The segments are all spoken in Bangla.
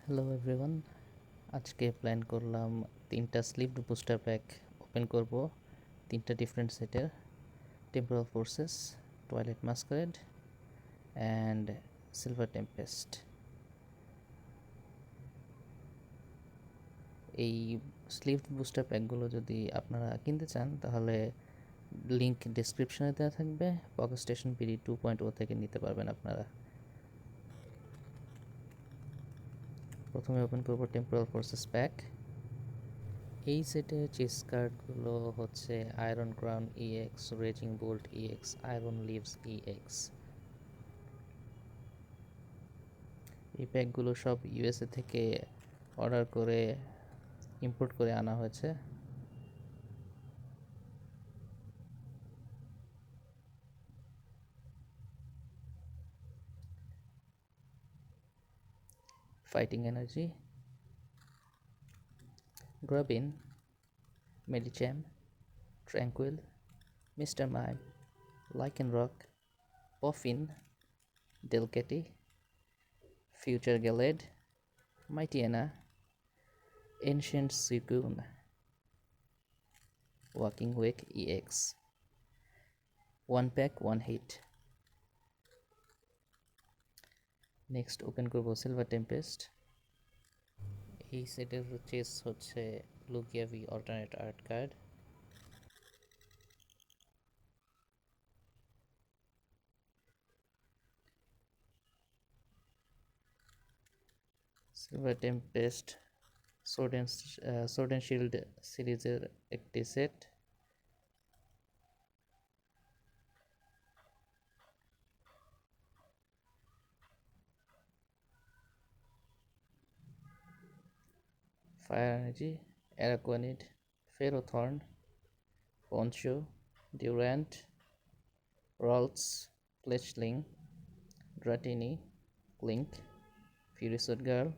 হ্যালো এভরিওয়ান, আজকে প্ল্যান করলাম 3টা স্লিপড বুস্টার প্যাক ওপেন করব 3টা ডিফারেন্ট সেটের temporal forces, twilight masquerade and silver tempest. এই স্লিপড বুস্টার প্যাকগুলো যদি আপনারা কিনতে চান তাহলে লিঙ্ক ডেসক্রিপশনে দেওয়া থাকবে। পকেট স্টেশন পিডি 2.0 থেকে নিতে পারবেন আপনারা। প্রথমে ওপেন করব টেম্পোরাল ফোর্সেস প্যাক। এই সেটের চেস কার্ডগুলো হচ্ছে Iron Crown EX, Raging Bolt EX, Iron Leaves EX. এই প্যাকগুলো সব ইউএসএ থেকে অর্ডার করে ইম্পোর্ট করে আনা হয়েছে। ফাইটিং এনার্জি, গ্রাবিন, Medicham, Tranquill, Mr Mime, Lycanroc রক, পফিন, ডেলকেটি, ফিউচার গ্যালেড, মাইটিয়ানা, এনশিয়েন্ট সিকুন, walking wake EX. One pack one hit. Next open করব সিলভার টেম্পেস্ট। এই সেটের চেস হচ্ছে Lugia V alternate art card. Silver tempest sword and shield সিরিজের একটি সেট। Fire energy, Araquanid, Ferrothorn, Pancham, Durant, Rolls, Fletchling, Dratini, Klink, ফিউরিসুট গার্ল।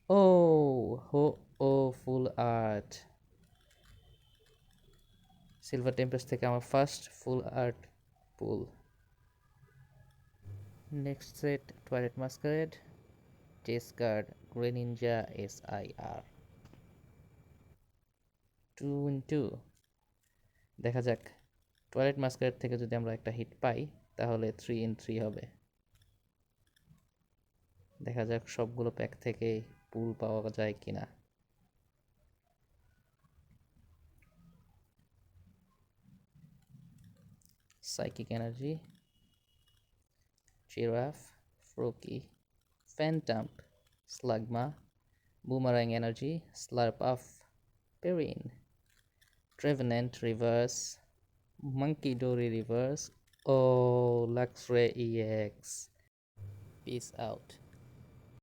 ও হো ও ফুল আর্ট। সিলভার টেম্পেস্ট থেকে আমার first full art pull. Next set twilight masquerade, chase card Greninja SIR 2-in-2। দেখা যাক টয়লেট মাস্কারেড থেকে যদি আমরা একটা হিট পাই তাহলে 3-in-3 হবে। দেখা যাক সবগুলো প্যাক থেকে পুল পাওয়া যায় কিনা। Psychic energy, giraffe, Froakie, Phantump, Slugma, boomerang energy, Slurpuff, পেরিন, Trevenant reverse, Munkidori reverse, ও লাক্সরে EX। Peace out.